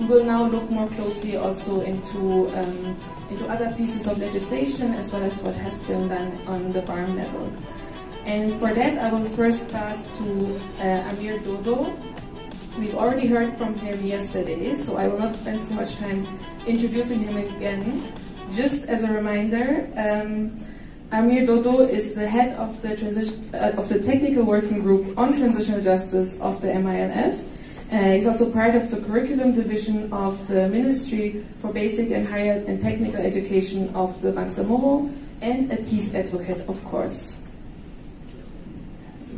we will now look more closely also into other pieces of legislation as well as what has been done on the BARMM level. And for that, I will first pass to Amir Dodo. We've already heard from him yesterday, so I will not spend too much time introducing him again. Just as a reminder, Amir Dodo is the head of the Technical Working Group on Transitional Justice of the MILF. He's also part of the Curriculum Division of the Ministry for Basic and Higher and Technical Education of the Bangsamoro, and a peace advocate, of course.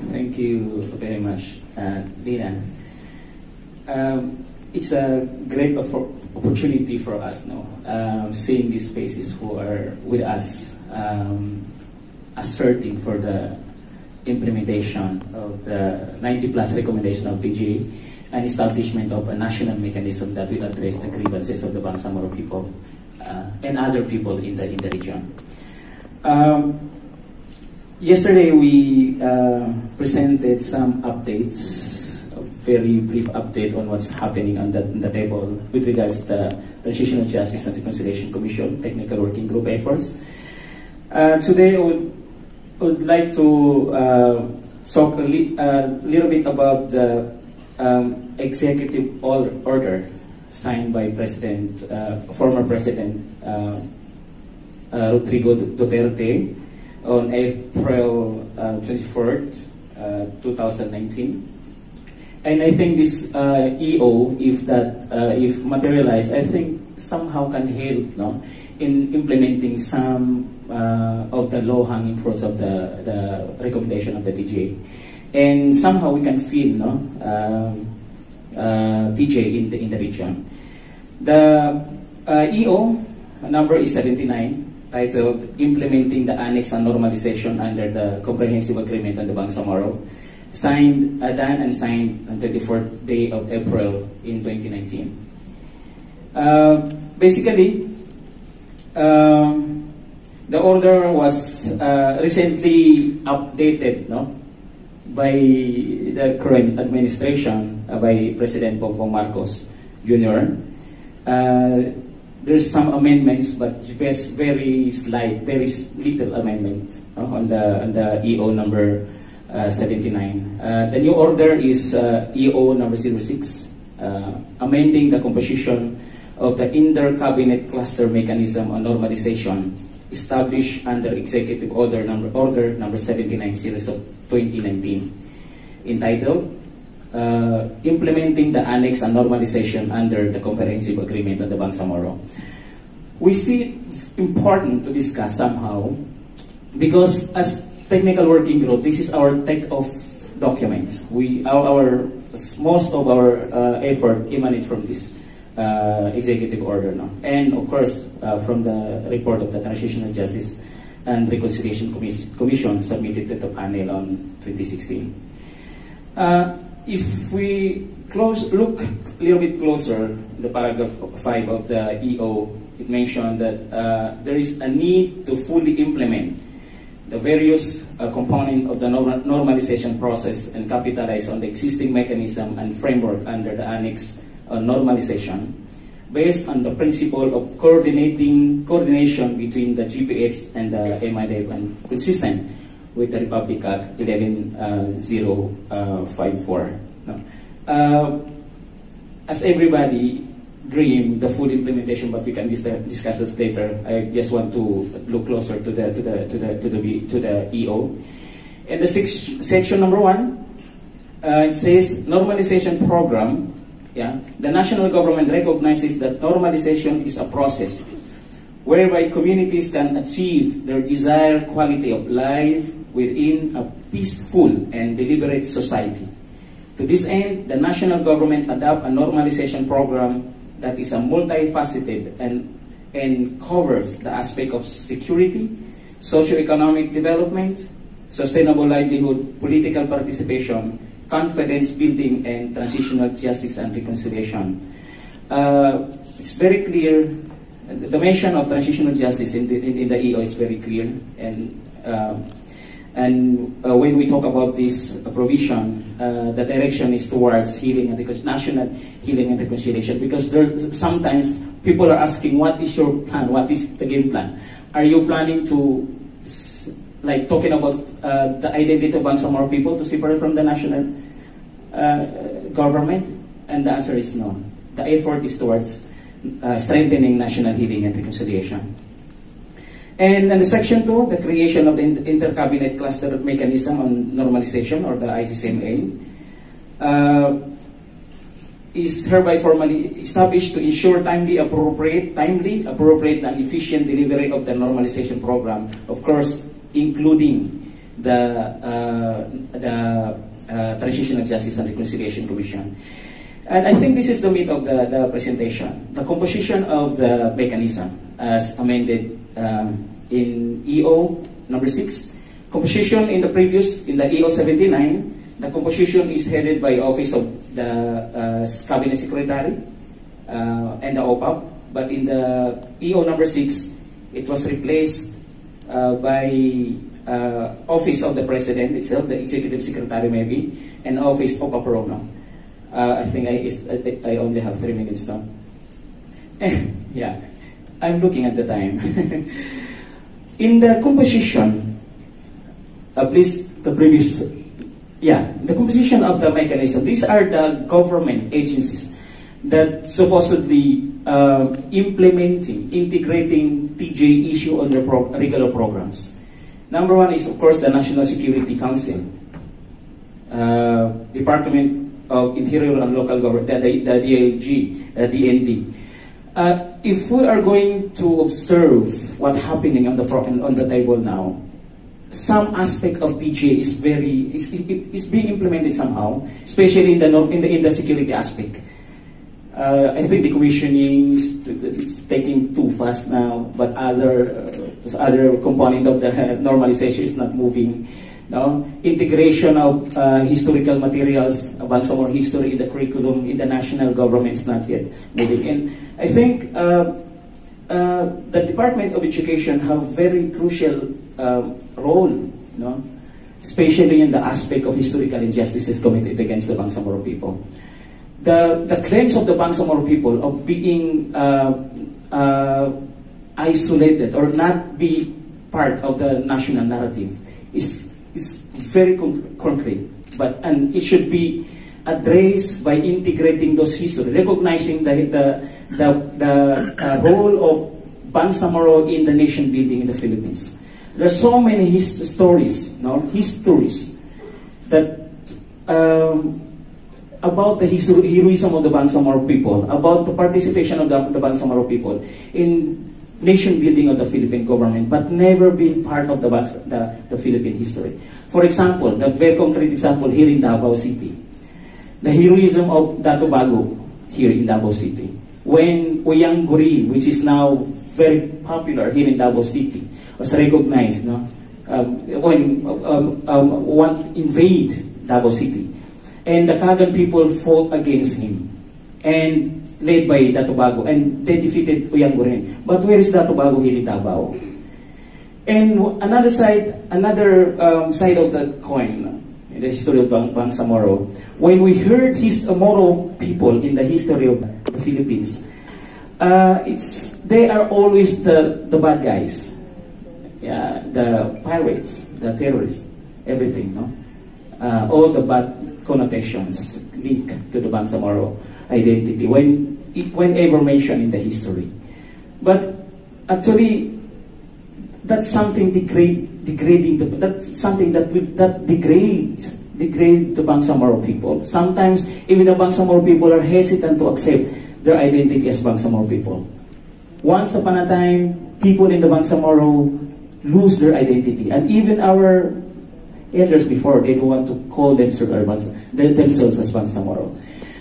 Thank you very much, Dina. It's a great opportunity for us now, seeing these faces who are with us, asserting for the implementation of the 90+ recommendation of PGA and establishment of a national mechanism that will address the grievances of the Bangsamoro people and other people in the region. Yesterday we presented some updates, a very brief update on what's happening on the table with regards to the Transitional Justice and Reconciliation Commission Technical Working Group efforts. Today I would like to talk a little bit about the executive order signed by former President Rodrigo Duterte on April 24th, 2019. And I think this EO, if materialized, I think somehow can help in implementing some of the low-hanging fruits of the recommendation of the TJ. And somehow we can feel TJ in the region. The EO number is 79, titled Implementing the Annex on Normalization under the Comprehensive Agreement on the Bangsamoro, done and signed on the 24th day of April in 2019. Basically, the order was recently updated by the current administration, by President Bongbong Marcos Jr. There's some amendments, but very slight, very little amendment on the EO number 79. The new order is EO number 06, amending the composition of the Inter-Cabinet Cluster Mechanism on Normalization established under Executive Order number 79 series of 2019, entitled Implementing the Annex on Normalization under the Comprehensive Agreement on the Bangsamoro. We see it important to discuss somehow because as Technical Working Group, this is our take-off documents. Most of our effort emanates from this executive order now. And of course, from the report of the Transitional Justice and Reconciliation Commission submitted to the panel on 2016. If we look a little bit closer, the paragraph 5 of the EO, it mentioned that there is a need to fully implement the various components of the normalization process and capitalize on the existing mechanism and framework under the Annex on Normalization, based on the principle of coordination between the GPH and the MILF and consistent with the Republic Act 11054. As everybody dream the full implementation, but we can discuss this later. I just want to look closer to the EO. And the section number 1, it says normalization program. Yeah, the national government recognizes that normalization is a process whereby communities can achieve their desired quality of life within a peaceful and deliberate society. To this end, the national government adopt a normalization program that is a multifaceted and covers the aspect of security, socio-economic development, sustainable livelihood, political participation, confidence building, and transitional justice and reconciliation. It's very clear. The mention of transitional justice in the EO is very clear, and And when we talk about this provision, the direction is towards healing and national healing and reconciliation, because sometimes people are asking, what is your plan? What is the game plan? Are you planning to, like, talking about the identity of Bangsamoro people to separate from the national government? And the answer is no. The effort is towards strengthening national healing and reconciliation. And in the section 2, the creation of the Inter-Cabinet Cluster Mechanism on Normalization, or the ICCMA, is hereby formally established to ensure timely, appropriate, and efficient delivery of the normalization program, of course, including the Transitional Justice and Reconciliation Commission. And I think this is the meat of the presentation. The composition of the mechanism as amended in EO number 6. Composition in the EO 79, the composition is headed by Office of the Cabinet Secretary and the OPAP. But in the EO number 6, it was replaced by Office of the President itself, the Executive Secretary maybe, and Office of Paparono. I think I only have 3 minutes now. Yeah, I'm looking at the time. In the composition, please, the previous, the composition of the mechanism, these are the government agencies that supposedly integrating TJ issue on their regular programs. Number 1 is, of course, the National Security Council, Department of Interior and Local Government, the DLG, DND. If we are going to observe what's happening on the table now, some aspect of TJ is being implemented somehow, especially in the security aspect. I think the commissioning is taking too fast now, but other component of the normalization is not moving. No? Integration of historical materials, Bangsamoro history in the curriculum in the national government is not yet moving. And I think the Department of Education have very crucial role, no? Especially in the aspect of historical injustices committed against the Bangsamoro people. The claims of the Bangsamoro people of being isolated or not be part of the national narrative is very concrete, and it should be addressed by integrating those history, recognizing the role of Bangsamoro in the nation building in the Philippines. There are so many histories that about the heroism of the Bangsamoro people, about the participation of the Bangsamoro people in nation building of the Philippine government, but never been part of the Philippine history. For example, the very concrete example here in Davao City, the heroism of Dato Bago here in Davao City. When Uyang Goril, which is now very popular here in Davao City, was recognized, no? When one invade Davao City, and the Kagan people fought against him, and led by Dato Bago, and they defeated Uyang Goril. But where is Dato Bago here in Davao? And another side of the coin, in the history of Bangsamoro, when we heard Moro people in the history of the Philippines, they are always the bad guys, the pirates, the terrorists, everything, no? All the bad connotations linked to the Bangsamoro identity whenever mentioned in the history. But actually, that's something degrading. That's something that degrade the Bangsamoro people. Sometimes even the Bangsamoro people are hesitant to accept their identity as Bangsamoro people. Once upon a time, people in the Bangsamoro lose their identity, and even our elders before, they don't want to call themselves as Bangsamoro.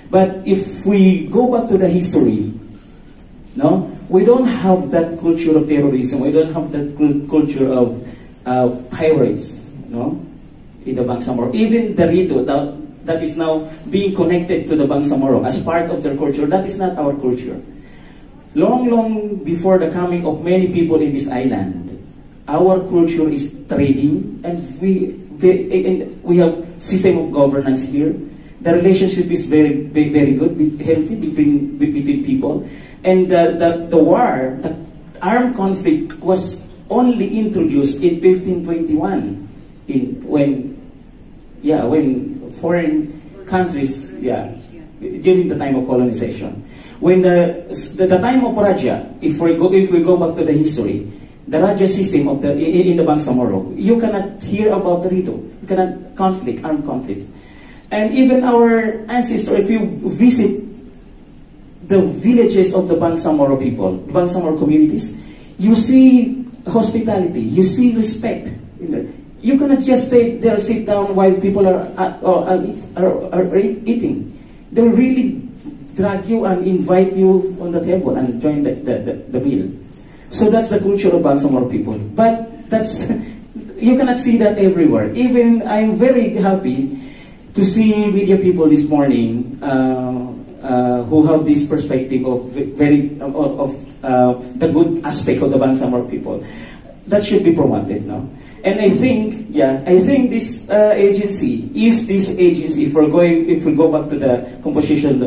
But if we go back to the history, no, we don't have that culture of terrorism. We don't have that culture of pirates, no, in the Bangsamoro. Even the Rito that is now being connected to the Bangsamoro as part of their culture, that is not our culture. Long before the coming of many people in this island, Our culture is trading, and we have system of governance here. The relationship is very good, healthy between people, and the war, the armed conflict was only introduced in 1521, when foreign countries, during the time of colonization. When the time of Raja, if we go back to the history, the Raja system of in the Bangsamoro, you cannot hear about the Rito. You cannot armed conflict. And even our ancestors, if you visit the villages of the Bangsamoro people, Bangsamoro communities, you see hospitality, you see respect. You cannot just stay there, sit down while people are eating. They will really drag you and invite you on the table and join the meal. So that's the culture of Bangsamoro people. But you cannot see that everywhere. Even I'm very happy to see media people this morning who have this perspective of the good aspect of the Bangsamoro people. That should be promoted now. And I think this agency, if we go back to the composition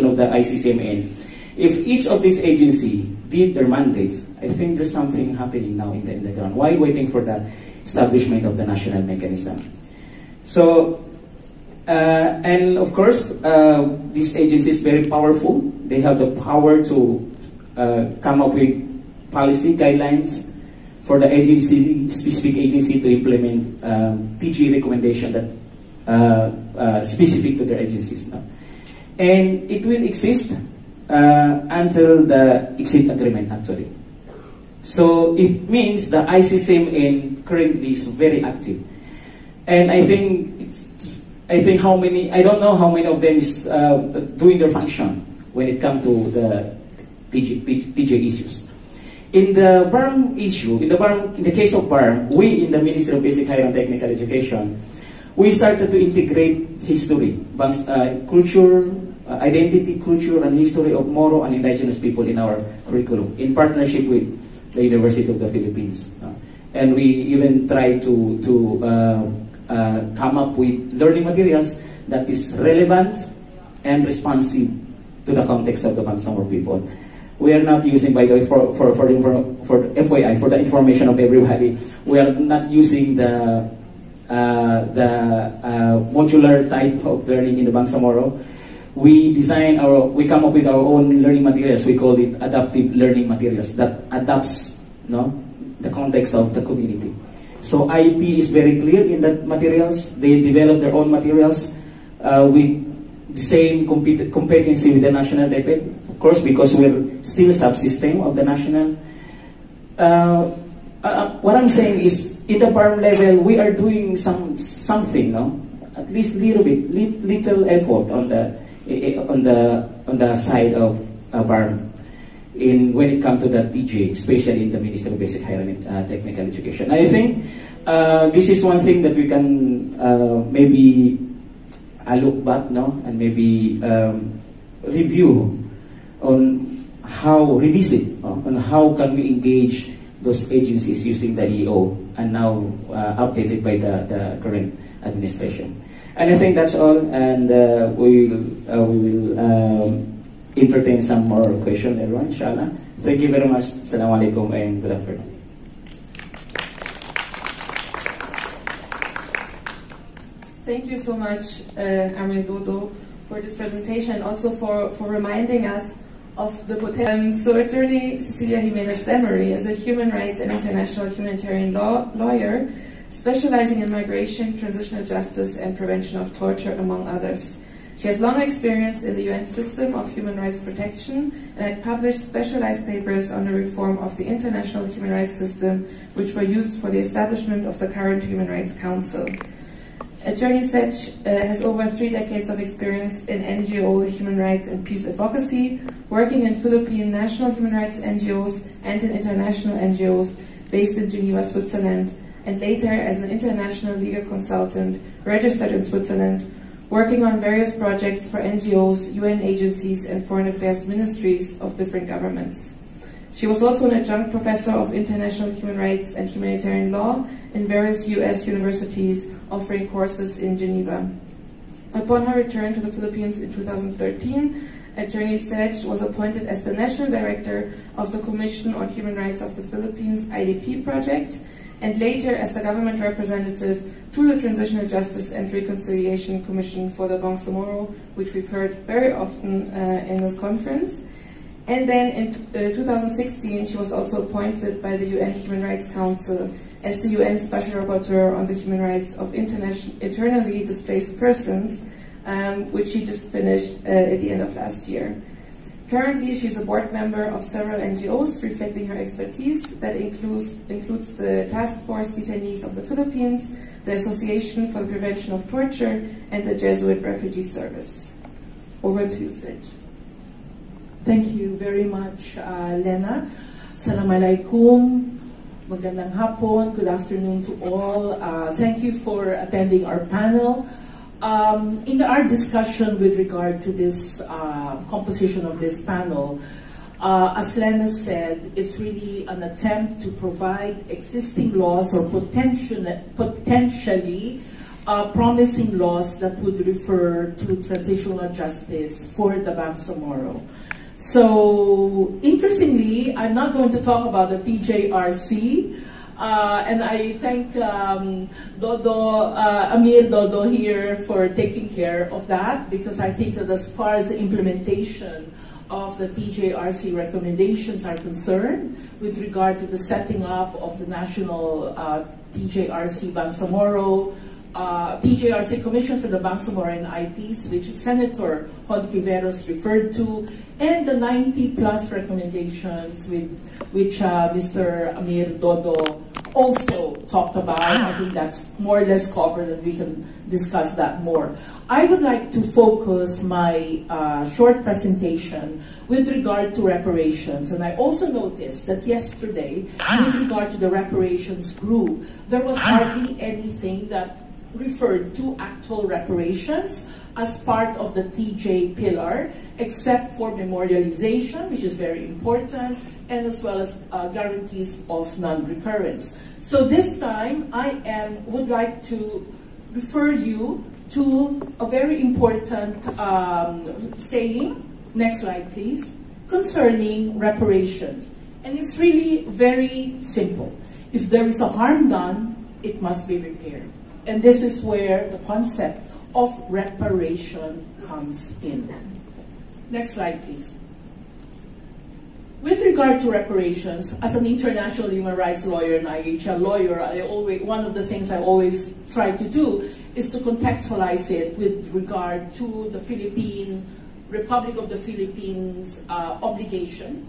of the ICCMN, if each of these agency did their mandates, I think there's something happening now in the ground. Why waiting for the establishment of the national mechanism? So, and of course, this agency is very powerful. They have the power to come up with policy guidelines for the specific agency to implement TG recommendation that specific to their agencies now. And it will exist until the exit agreement, actually. So it means the ICCMN currently is very active. And I don't know how many of them is doing their function when it comes to the TJ issues. In the BARMM issue, in the case of BARMM, we in the Ministry of Basic Higher and Technical Education, we started to integrate history, culture, identity, culture, and history of Moro and indigenous people in our curriculum, in partnership with the University of the Philippines. And we even try to come up with learning materials that is relevant and responsive to the context of the Bangsamoro people. We are not using, by the way, for FYI, for the information of everybody, we are not using the modular type of learning in the Bangsamoro. We come up with our own learning materials. We call it adaptive learning materials that adapts, the context of the community. So IP is very clear in that materials. They develop their own materials with the same competency with the national DepEd. Of course, because we're still subsystem of the national. What I'm saying is, in the BARMM level, we are doing something, at least little effort on the side of BARMM when it comes to the TJ, especially in the Ministry of Basic Higher and Technical Education. I think this is one thing that we can maybe look back now and maybe review on revisit on how can we engage those agencies using the EO and now updated by the current administration. And I think that's all, and we will entertain some more questions later on, inshallah. Thank you very much. Assalamu alaikum and good afternoon. Thank you so much, Amir Dodo, for this presentation, also for reminding us of the potential. So Attorney Cecilia Jimenez Demery is a human rights and international humanitarian lawyer specializing in migration, transitional justice, and prevention of torture, among others. She has long experience in the UN system of human rights protection and had published specialized papers on the reform of the international human rights system, which were used for the establishment of the current Human Rights Council. Attorney Sech has over 3 decades of experience in NGO human rights and peace advocacy, working in Philippine national human rights NGOs and in international NGOs based in Geneva, Switzerland, and later as an international legal consultant registered in Switzerland, working on various projects for NGOs, UN agencies, and foreign affairs ministries of different governments. She was also an adjunct professor of international human rights and humanitarian law in various US universities, offering courses in Geneva. Upon her return to the Philippines in 2013, Attorney Sedge was appointed as the National Director of the Commission on Human Rights of the Philippines IDP project, and later as the government representative to the Transitional Justice and Reconciliation Commission for the Bangsamoro, which we've heard very often in this conference. And then in 2016, she was also appointed by the UN Human Rights Council as the UN Special Rapporteur on the human rights of internally displaced persons, which she just finished at the end of last year. Currently, she's a board member of several NGOs, reflecting her expertise that includes the Task Force Detainees of the Philippines, the Association for the Prevention of Torture, and the Jesuit Refugee Service. Over to you, Sid. Thank you very much, Lena. Assalamualaikum. Magandang hapon. Good afternoon to all. Thank you for attending our panel. In our discussion with regard to this composition of this panel, as Lena said, it's really an attempt to provide existing laws or potentially promising laws that would refer to transitional justice for the Bangsamoro. So, interestingly, I'm not going to talk about the TJRC. And I thank Amir Dodo here for taking care of that, because I think that as far as the implementation of the TJRC recommendations are concerned, with regard to the setting up of the National TJRC Bangsamoro, TJRC Commission for the Bangsamoro and IPs, which Senator Hontiveros referred to, and the 90+ recommendations which Mr. Amir Dodo also talked about. I think that's more or less covered, and we can discuss that more. I would like to focus my short presentation with regard to reparations. And I also noticed that yesterday, with regard to the reparations group, there was hardly anything that referred to actual reparations as part of the TJ pillar, except for memorialization, which is very important, and as well as guarantees of non-recurrence. So this time, I would like to refer you to a very important saying, next slide please, concerning reparations. And it's really very simple. If there is a harm done, it must be repaired. And this is where the concept of reparation comes in. Next slide, please. With regard to reparations, as an international human rights lawyer and IHL lawyer, one of the things I always try to do is to contextualize it with regard to the Republic of the Philippines obligation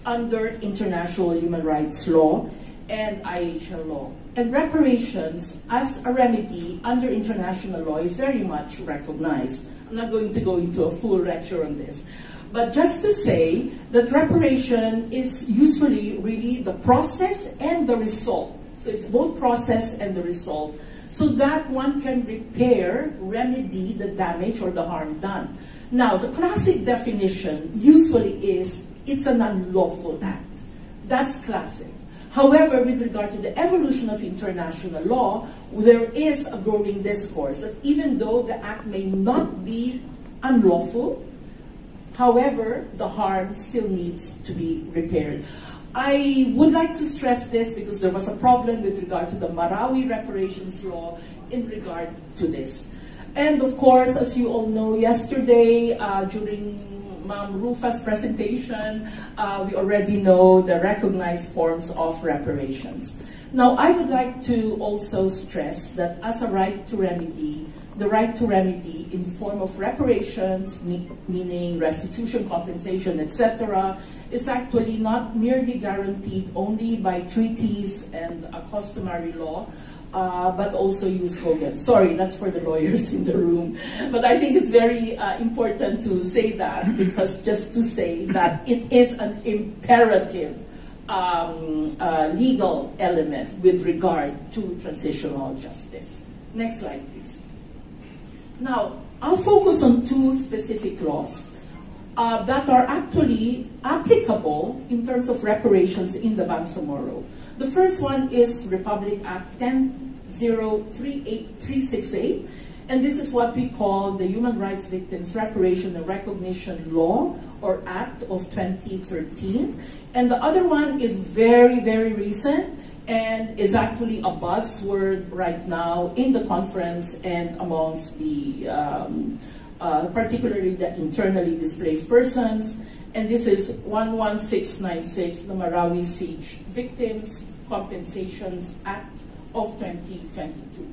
under international human rights law and IHL law. And reparations as a remedy under international law is very much recognized. I'm not going to go into a full lecture on this. But just to say that reparation is usually really the process and the result. So it's both process and the result, so that one can repair, remedy the damage or the harm done. Now, the classic definition usually is it's an unlawful act. That's classic. However, with regard to the evolution of international law, there is a growing discourse that even though the act may not be unlawful, however, the harm still needs to be repaired. I would like to stress this because there was a problem with regard to the Marawi reparations law in regard to this. And of course, as you all know, yesterday during Ma'am Rufa's presentation, we already know the recognized forms of reparations. Now, I would like to also stress that as a right to remedy, the right to remedy in form of reparations, meaning restitution, compensation, etc., is actually not merely guaranteed only by treaties and a customary law, but also use Hogan. Sorry, that's for the lawyers in the room. But I think it's very important to say that, because just to say that it is an imperative legal element with regard to transitional justice. Next slide, please. Now, I'll focus on two specific laws. that are actually applicable in terms of reparations in the Bangsamoro. The first one is Republic Act 10368, and this is what we call the Human Rights Victims Reparation and Recognition Law, or Act of 2013. And the other one is very, very recent, and is actually a buzzword right now in the conference and amongst the, particularly the internally displaced persons. And this is 11696, the Marawi Siege Victims Compensations Act of 2022.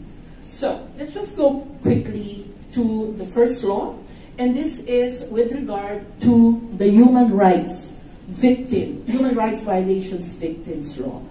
So let's just go quickly to the first law. And this is with regard to the human rights violations victims law.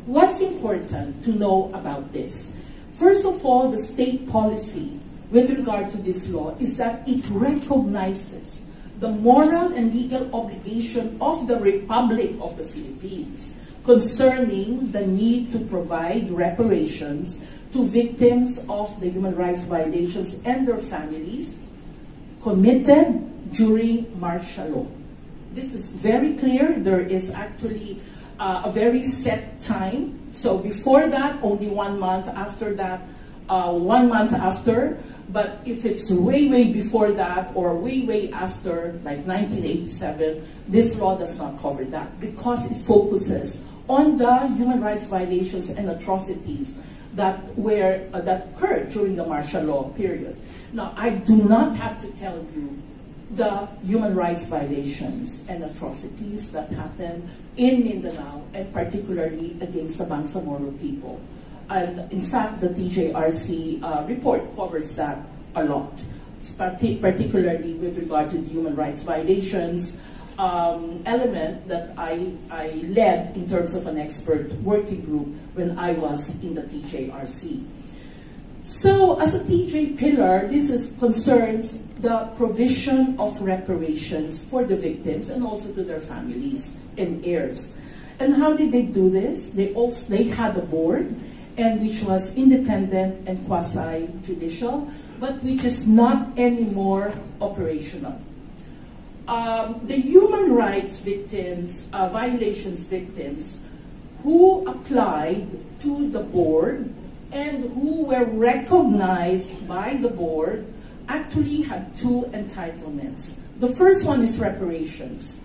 What's important to know about this? First of all, the state policy with regard to this law is that it recognizes the moral and legal obligation of the Republic of the Philippines concerning the need to provide reparations to victims of the human rights violations and their families committed during martial law. This is very clear. There is actually a very set time. So before that, only 1 month. After that, 1 month after. But if it's way, way before that or way, way after, like 1987, this law does not cover that because it focuses on the human rights violations and atrocities that occurred during the martial law period. Now, I do not have to tell you the human rights violations and atrocities that happened in Mindanao, and particularly against the Bangsamoro people. And in fact, the TJRC report covers that a lot, particularly with regard to the human rights violations element that I led in terms of an expert working group when I was in the TJRC. So as a TJ pillar, this concerns the provision of reparations for the victims and also to their families and heirs. And how did they do this? They had a board, and which was independent and quasi-judicial, but which is not anymore operational. The human rights victims, violations victims, who applied to the board and who were recognized by the board actually had two entitlements. The first one is reparations,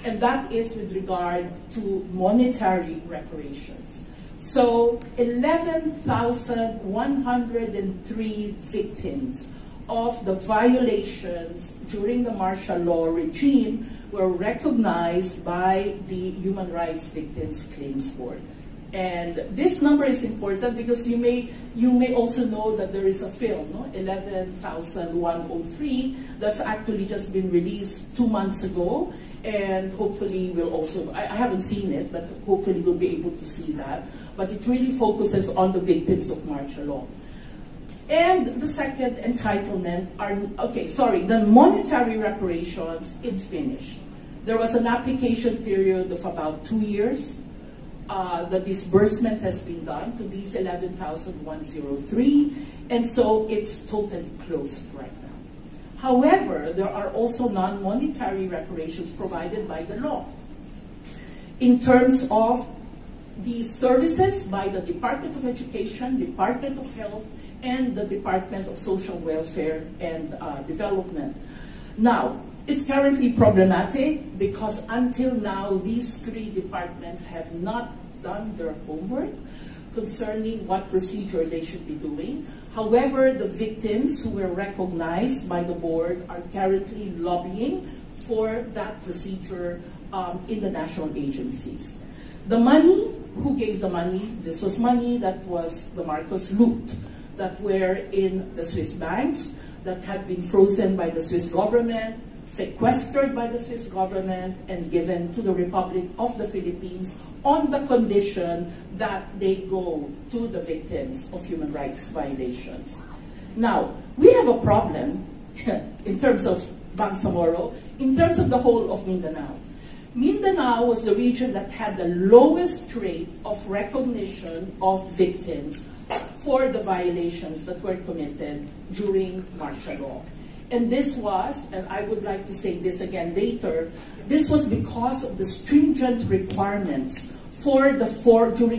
and that is with regard to monetary reparations. So 11,103 victims of the violations during the martial law regime were recognized by the Human Rights Victims Claims Board. And this number is important because you may also know that there is a film, no? 11,103, that's actually just been released 2 months ago, and hopefully we'll also, I haven't seen it, but hopefully we'll be able to see that. But it really focuses on the victims of martial law. And the second entitlement the monetary reparations, it's finished. There was an application period of about 2 years. The disbursement has been done to these 11,103, and so it's totally closed right now. However, there are also non-monetary reparations provided by the law in terms of the services by the Department of Education, Department of Health, and the Department of Social Welfare and Development. Now, it's currently problematic because until now, these three departments have not done their homework concerning what procedure they should be doing. However, the victims who were recognized by the board are currently lobbying for that procedure in the national agencies. The money, who gave the money? This was money that was the Marcos loot, that were in the Swiss banks, that had been frozen by the Swiss government, sequestered by the Swiss government, and given to the Republic of the Philippines on the condition that they go to the victims of human rights violations. Now, we have a problem in terms of Bangsamoro, in terms of the whole of Mindanao. Mindanao was the region that had the lowest rate of recognition of victims for the violations that were committed during martial law. And this was, and I would like to say this again later, this was because of the stringent requirements during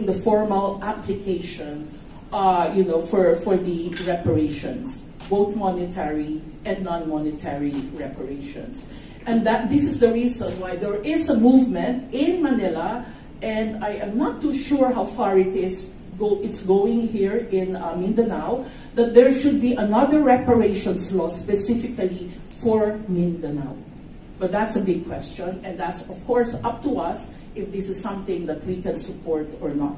the formal application, for the reparations, both monetary and non-monetary reparations. And this is the reason why there is a movement in Manila, and I am not too sure how far it's going here in Mindanao, that there should be another reparations law specifically for Mindanao. But that's a big question, and that's, of course, up to us if this is something that we can support or not.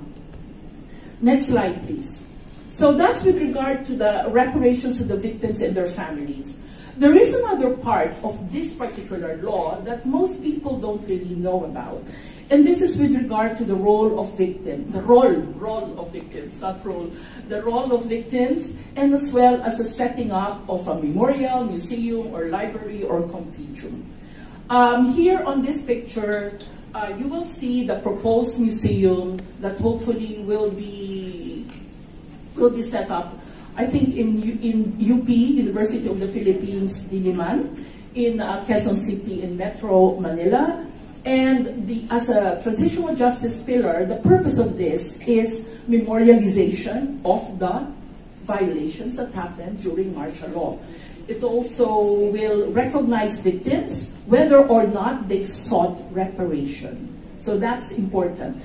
Next slide, please. So that's with regard to the reparations to the victims and their families. There is another part of this particular law that most people don't really know about. And this is with regard to the role of victims, the role of victims, not role, the role of victims, and as well as the setting up of a memorial, museum, or library, or compendium. Here on this picture, you will see the proposed museum that hopefully will be set up, I think in UP, University of the Philippines, Diliman, in Quezon City in Metro Manila. And as a transitional justice pillar, the purpose of this is memorialization of the violations that happened during martial law. It also will recognize victims, whether or not they sought reparation. So that's important.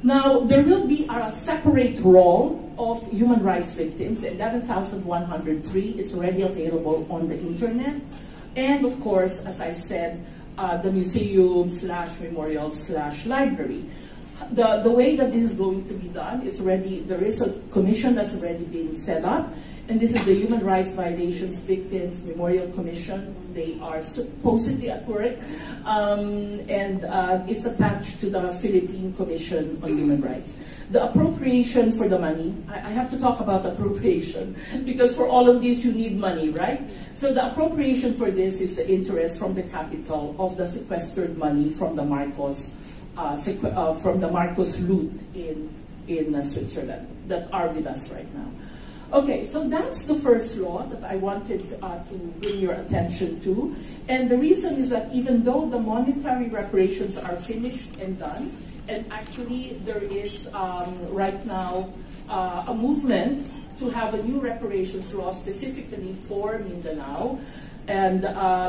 Now, there will be a separate role of human rights victims, 11,103. It's already available on the internet. And of course, as I said, the museum / memorial / library. The way that this is going to be done, there is a commission that's already been set up, and this is the Human Rights Violations Victims Memorial Commission. They are supposedly at work, and it's attached to the Philippine Commission on Human Rights. The appropriation for the money, I have to talk about appropriation, because for all of these you need money, right? So the appropriation for this is the interest from the capital of the sequestered money from the Marcos loot in Switzerland that are with us right now. Okay, so that's the first law that I wanted to bring your attention to. And the reason is that even though the monetary reparations are finished and done, and actually there is right now a movement to have a new reparations law specifically for Mindanao. And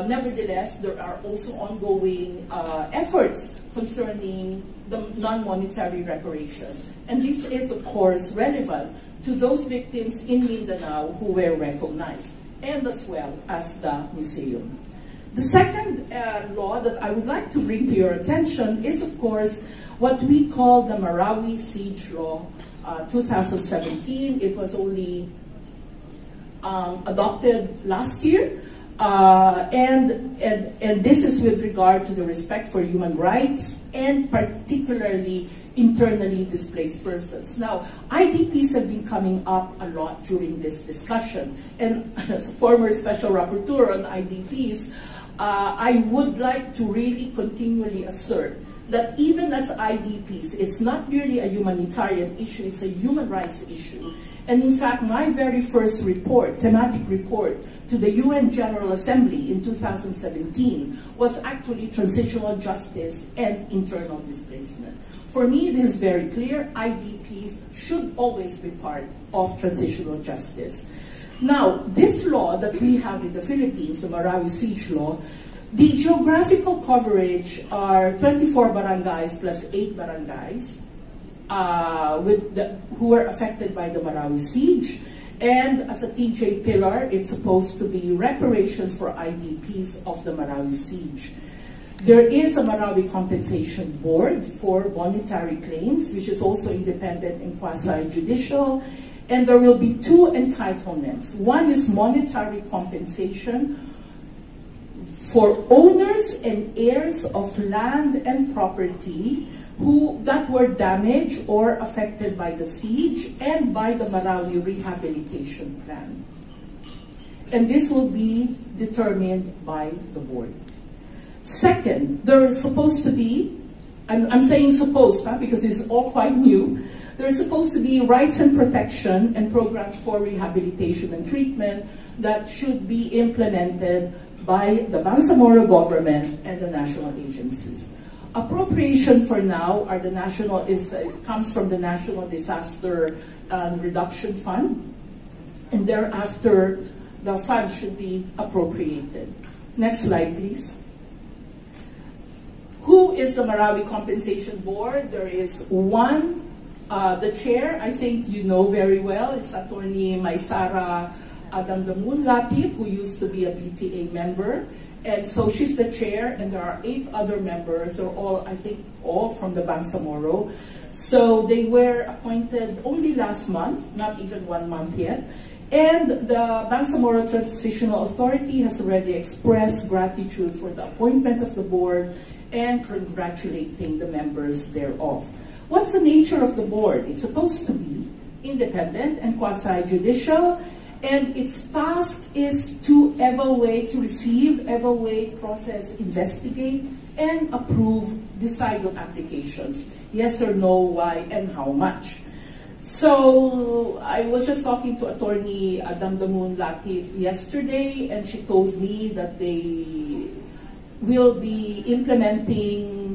nevertheless, there are also ongoing efforts concerning the non-monetary reparations. And this is, of course, relevant to those victims in Mindanao who were recognized, and as well as the museum. The second law that I would like to bring to your attention is, of course, what we call the Marawi Siege Law 2017. It was only adopted last year. And this is with regard to the respect for human rights and particularly internally displaced persons. Now, IDPs have been coming up a lot during this discussion. And as a former special rapporteur on IDPs, I would like to really continually assert that even as IDPs, it's not merely a humanitarian issue, it's a human rights issue. And in fact, my very first report, thematic report, to the UN General Assembly in 2017 was actually transitional justice and internal displacement. For me, it is very clear, IDPs should always be part of transitional justice. Now, this law that we have in the Philippines, the Marawi Siege Law, the geographical coverage are 24 barangays plus 8 barangays who were affected by the Marawi Siege. And as a TJ pillar, it's supposed to be reparations for IDPs of the Marawi Siege. There is a Marawi Compensation Board for monetary claims, which is also independent and quasi-judicial. And there will be two entitlements. One is monetary compensation for owners and heirs of land and property that were damaged or affected by the siege and by the Marawi Rehabilitation Plan. And this will be determined by the board. Second, there is supposed to be, I'm saying supposed because it's all quite new, there is supposed to be rights and protection and programs for rehabilitation and treatment that should be implemented by the Bangsamoro government and the national agencies. Appropriation for now are comes from the National Disaster Reduction Fund, and thereafter the fund should be appropriated. Next slide, please. Who is the Marawi Compensation Board? There is one, the chair, I think you know very well. It's Attorney Maysara Adamdamun Latif, who used to be a BTA member. And so she's the chair, and there are 8 other members. They're all, I think, all from the Bangsamoro. So they were appointed only last month, not even 1 month yet. And the Bangsamoro Transitional Authority has already expressed gratitude for the appointment of the board and congratulating the members thereof. What's the nature of the board? It's supposed to be independent and quasi-judicial, and its task is to evaluate, to receive, evaluate, process, investigate, and approve, decide on applications. Yes or no, why, and how much. So I was just talking to Attorney Adamdamun Latif yesterday, and she told me that they will be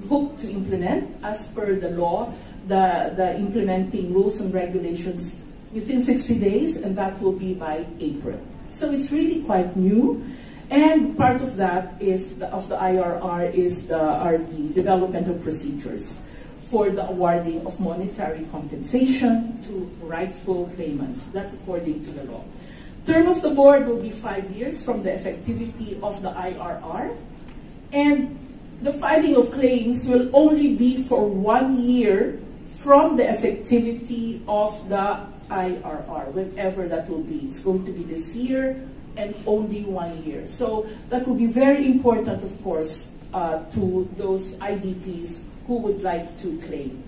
hope to implement, as per the law, the implementing rules and regulations within 60 days, and that will be by April. So it's really quite new. And part of that is, of the IRR, are the development of procedures for the awarding of monetary compensation to rightful claimants. That's according to the law. Term of the board will be 5 years from the effectivity of the IRR. And the filing of claims will only be for 1 year from the effectivity of the IRR, whenever that will be. It's going to be this year and only 1 year. So that will be very important, of course, to those IDPs who would like to claim.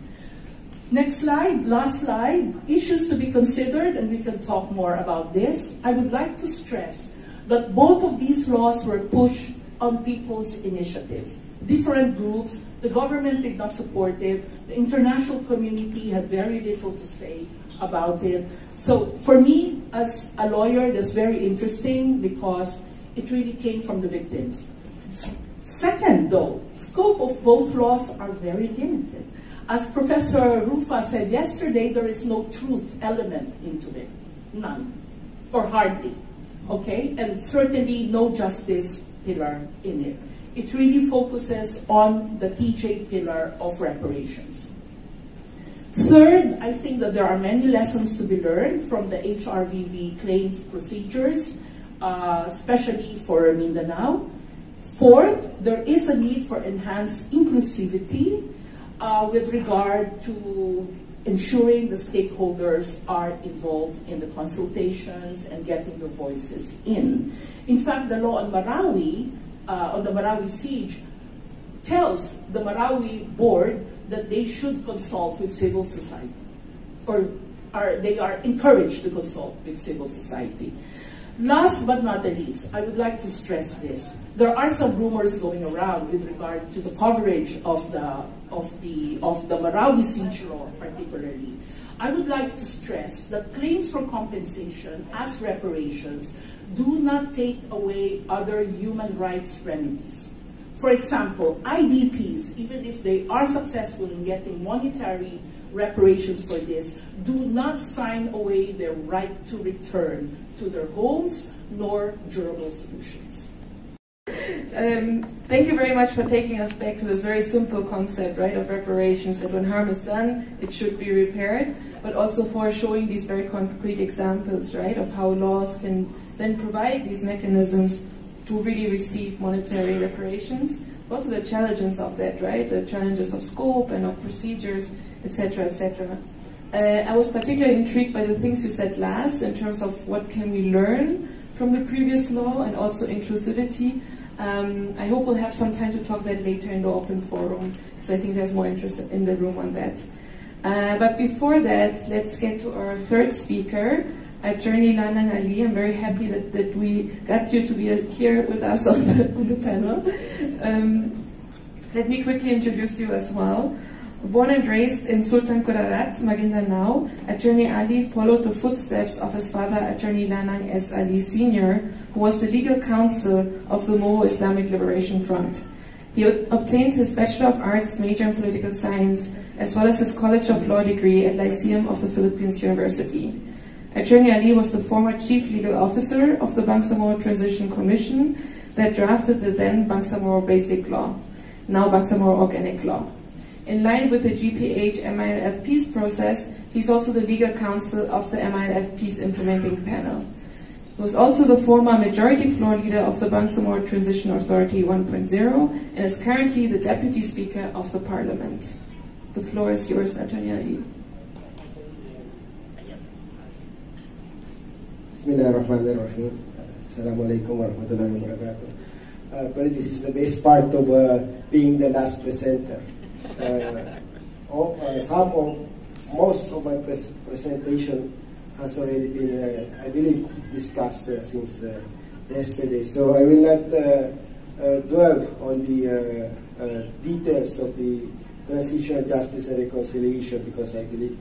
Next slide, last slide, issues to be considered, and we can talk more about this. I would like to stress that both of these laws were pushed on people's initiatives. Different groups, the government did not support it, the international community had very little to say about it. So for me, as a lawyer, that's very interesting because it really came from the victims. Second, though, scope of both laws are very limited. As Professor Rufa said yesterday, there is no truth element into it. None. Or hardly. Okay? And certainly no justice pillar in it. It really focuses on the TJ pillar of reparations. Third, I think that there are many lessons to be learned from the HRVV claims procedures, especially for Mindanao. Fourth, there is a need for enhanced inclusivity with regard to ensuring the stakeholders are involved in the consultations and getting their voices in. In fact, the law on Marawi, on the Marawi siege, tells the Marawi board that they should consult with civil society, or they are encouraged to consult with civil society. Last but not the least, I would like to stress this. There are some rumors going around with regard to the coverage of the Marawi siege law particularly. I would like to stress that claims for compensation as reparations do not take away other human rights remedies. For example, IDPs, even if they are successful in getting monetary reparations for this, do not sign away their right to return to their homes, nor durable solutions. Thank you very much for taking us back to this very simple concept, right, of reparations, that when harm is done, it should be repaired, but also for showing these very concrete examples, right, of how laws can then provide these mechanisms to really receive monetary reparations. Also the challenges of that, right, the challenges of scope and of procedures, etc., etc. I was particularly intrigued by the things you said last in terms of what can we learn from the previous law and also inclusivity. I hope we'll have some time to talk that later in the open forum, because I think there's more interest in the room on that. But before that, let's get to our third speaker, Attorney Lanang Ali. I'm very happy that we got you to be here with us on the panel. Let me quickly introduce you as well. Born and raised in Sultan Kudarat, Maguindanao, Attorney Ali followed the footsteps of his father, Attorney Lanang S. Ali Sr., who was the legal counsel of the Moho Islamic Liberation Front. He obtained his Bachelor of Arts major in political science, as well as his College of Law degree at Lyceum of the Philippines University. Attorney Ali was the former Chief Legal Officer of the Bangsamoro Transition Commission that drafted the then Bangsamoro Basic Law, now Bangsamoro Organic Law. In line with the GPH-MILF peace process, he's also the legal counsel of the MILF Peace Implementing Panel. He was also the former majority floor leader of the Bangsamoro Transition Authority 1.0 and is currently the Deputy Speaker of the Parliament. The floor is yours, Attorney Ali. Bismillahirrahmanirrahim. Assalamu alaikum warahmatullahi wabarakatuh. But this is the best part of being the last presenter. Most of my presentation has already been, I believe, discussed since yesterday. So I will not dwell on the details of the transitional justice and reconciliation, because I believe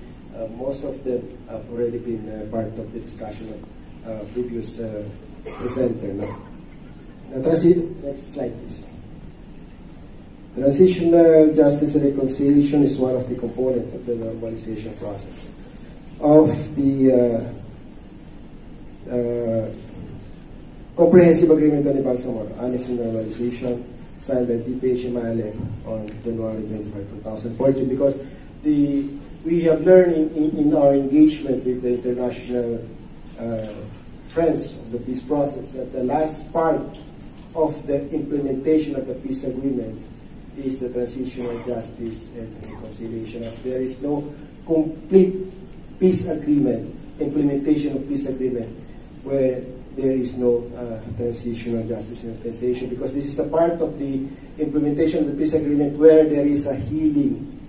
most of them have already been part of the discussion of previous presenter. Now, next slide, please. Transitional justice and reconciliation is one of the components of the normalization process of the Comprehensive Agreement on the Bangsamoro Annex to Normalization, signed by DPH-MILF on January 25, 2014, because we have learned in our engagement with the international friends of the peace process that the last part of the implementation of the peace agreement is the transitional justice and reconciliation, as there is no complete peace agreement, implementation of peace agreement, where there is no transitional justice and reconciliation, because this is the part of the implementation of the peace agreement where there is a healing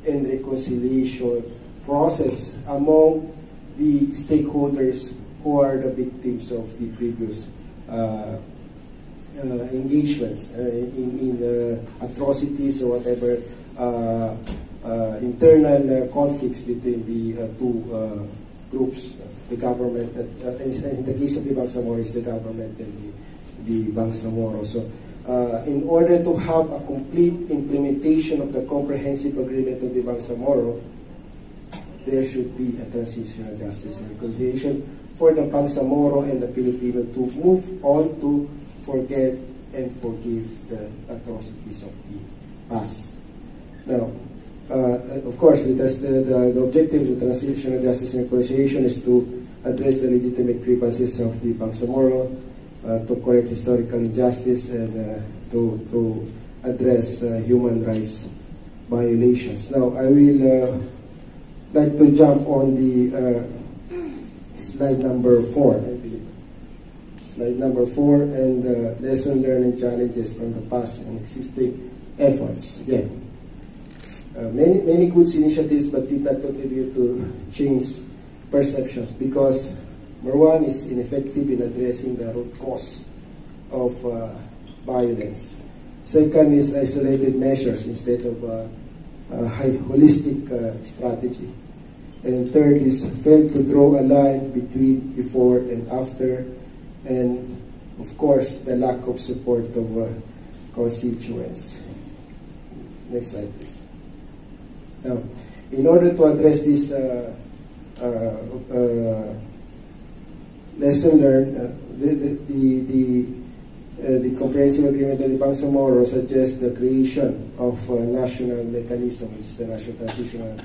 and reconciliation process among the stakeholders who are the victims of the previous engagements in atrocities or whatever internal conflicts between the two groups, the government, in the case of the Bangsamoro, is the government and the Bangsamoro. So in order to have a complete implementation of the comprehensive agreement of the Bangsamoro, there should be a transitional justice and reconciliation for the Bangsamoro and the Filipino to move on to forget and forgive the atrocities of the past. Now, of course, the objective of the transitional justice and reconciliation is to address the legitimate grievances of the Bangsamoro, to correct historical injustice, and to address human rights violations. Now, I will like to jump on the slide number 4, I believe. Slide number 4, and lesson learned and challenges from the past and existing efforts. Yeah. Many good initiatives, but did not contribute to change perceptions, because number one is ineffective in addressing the root cause of violence. Second is isolated measures instead of a holistic strategy. And third is failed to draw a line between before and after, and of course the lack of support of constituents. Next slide, please. Now, in order to address this lesson learned, the comprehensive agreement of the Bangsamoro suggests the creation of a national mechanism, which is the National Transitional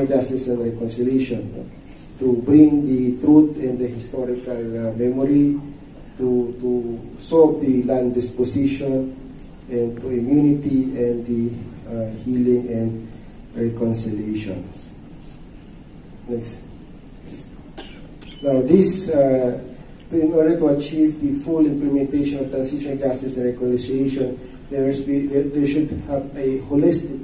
Justice and Reconciliation, to bring the truth and the historical memory, to solve the land disposition, and to immunity and the healing and reconciliations. Next. Now, this, in order to achieve the full implementation of transitional justice and reconciliation, there should have a holistic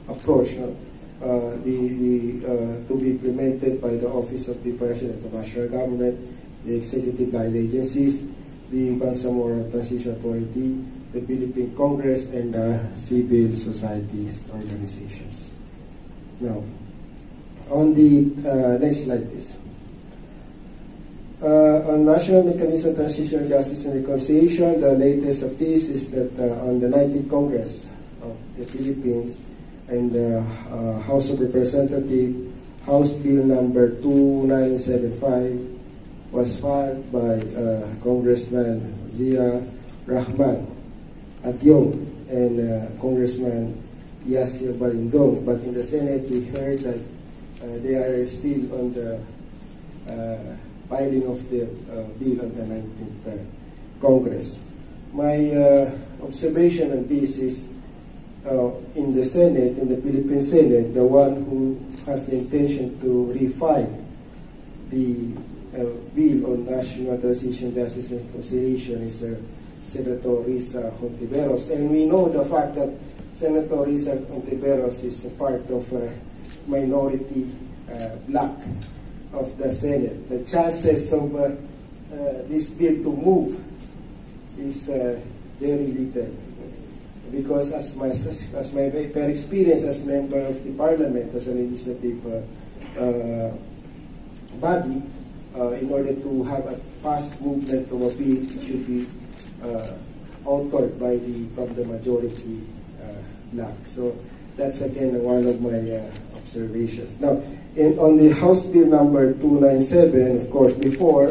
approach to be implemented by the Office of the President of the National Government, the executive line agencies, the Bangsamoro Transition Authority, the Philippine Congress and civil societies organizations. Now, on the next slide, please. On National Mechanism of Transitional Justice and Reconciliation, the latest of this is that on the 19th Congress of the Philippines and the House of Representatives, House Bill number 2975 was filed by Congressman Zia Rahman Adyong and Congressman Yasir Balindong. But in the Senate, we heard that they are still on the filing of the bill on the 19th Congress. My observation on this is in the Senate, in the Philippine Senate, the one who has the intention to refile the bill on National Transitional Justice and Reconciliation is Senator Risa Hontiveros. And we know the fact that Senator Risa Hontiveros is a part of a minority bloc of the Senate. The chances of this bill to move is very little, because as my per experience as member of the Parliament, as a legislative body, in order to have a fast movement of a bill, it should be authored from the majority bloc. So that's again one of my observations. Now, on the House Bill number 297, of course, before,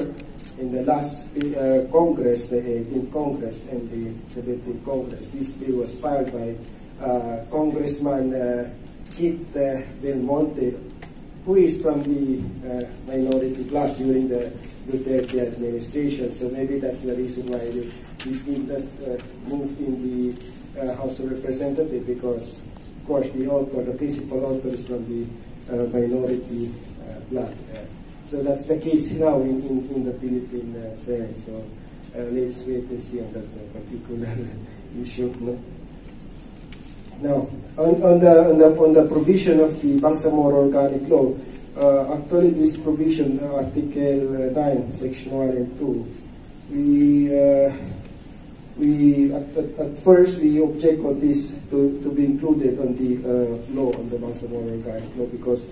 in the last Congress, the 18th Congress and the 17th Congress, this bill was filed by Congressman Kit Belmonte, who is from the minority bloc during the Duterte administration. So maybe that's the reason why we did not move in the House of Representatives, because, of course, the principal author is from the minority bloc. So that's the case now in the Philippine Senate. So let's wait and see on that particular issue. No? Now, on the provision of the Bangsamoro Organic Law, actually this provision, Article 9, Section 1 and 2, at first we object on this to be included on the law, on the Bangsamoro Organic Law, because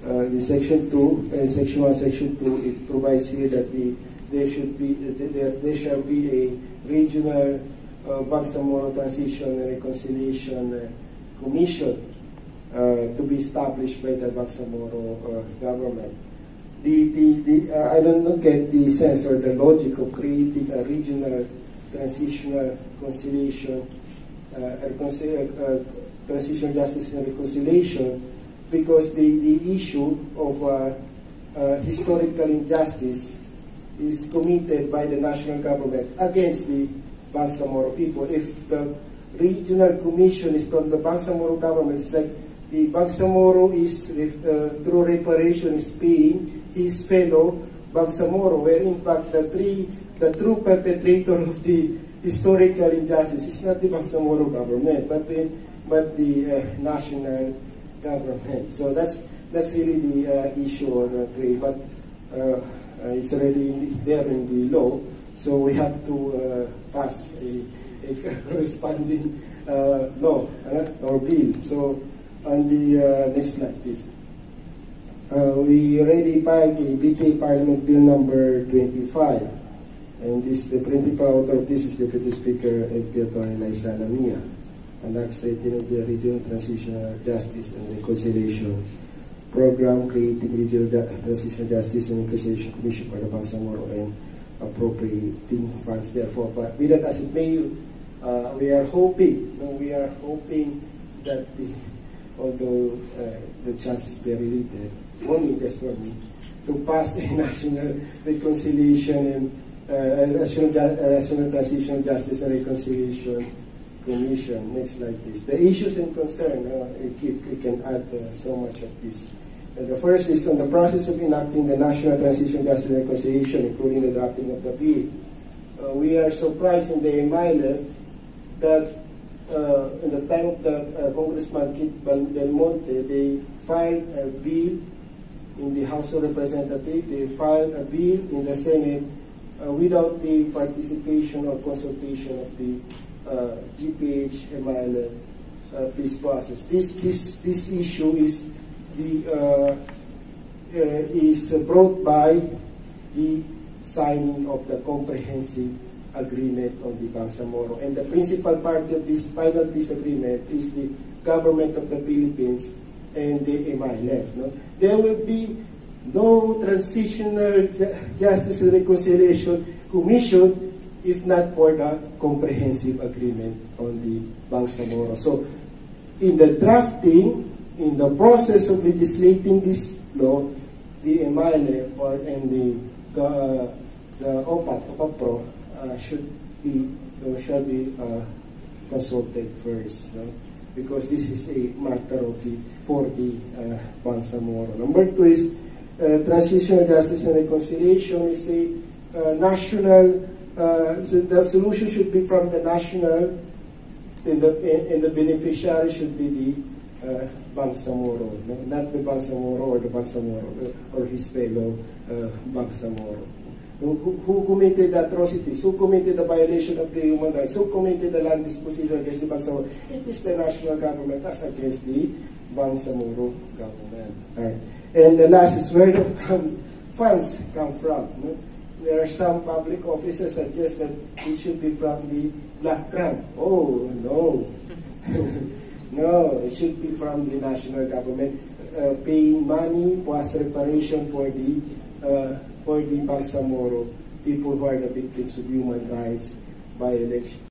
in Section 2 and Section 1, Section 2, it provides here that there shall be a regional Bangsamoro Transition and Reconciliation Commission to be established by the Bangsamoro government. I don't get the sense or the logic of creating a regional transitional conciliation, transitional justice and reconciliation, because the issue of historical injustice is committed by the national government against the Bangsamoro people. If the regional commission is from the Bangsamoro government, it's like the Bangsamoro is, through reparation, is paying his fellow Bangsamoro, where in fact the true perpetrator of the historical injustice is not the Bangsamoro government, but the national government. So that's really the issue or the trade, but it's already there in the law, so we have to pass a corresponding law or bill. So on the next slide, please. We already filed a BTA Parliament Bill number 25, and the principal author of this is Deputy Speaker MP Attorney Liza Lamia, and that's stating the Regional Transitional Justice and Reconciliation Program, creating Regional Transitional Justice and Reconciliation Commission for the Bangsamoro and appropriating funds therefore. But be that as it may, we are hoping that although the chance is very little, only just for me, to pass a national reconciliation and national transitional justice and reconciliation commission. Next slide, please. The issues and concern, we can add so much of this. And the first is on the process of enacting the National Transition Justice and Reconciliation, including the drafting of the bill. We are surprised in the MILF that in the time of the Congressman Kit Belmonte, they filed a bill in the House of Representatives, they filed a bill in the Senate without the participation or consultation of the GPH, MILF, peace process. This issue is brought by the signing of the comprehensive agreement on the Bangsamoro. And the principal party of this final peace agreement is the government of the Philippines and the MILF. No? There will be no Transitional Justice and Reconciliation Commission if not for the comprehensive agreement on the Bangsamoro. So, in the drafting, in the process of legislating this law, the MILF and the OPAP-PRO shall be consulted first, no? Because this is a matter of for the Bangsamoro. Number two is Transitional Justice and Reconciliation is a national. So the solution should be from the national, and the beneficiary should be the Bangsamoro, no? Not the Bangsamoro or the Bangsamoro or his fellow Bangsamoro. Who committed the atrocities? Who committed the violation of the human rights? Who committed the land disposition against the Bangsamoro? It is the national government as against the Bangsamoro government. Right. And the last is where the funds come from. No? There are some public officers suggest that it should be from the Black Grant. Oh, no. No, it should be from the national government paying money plus reparation for the Bangsamoro, people who are the victims of human rights violation.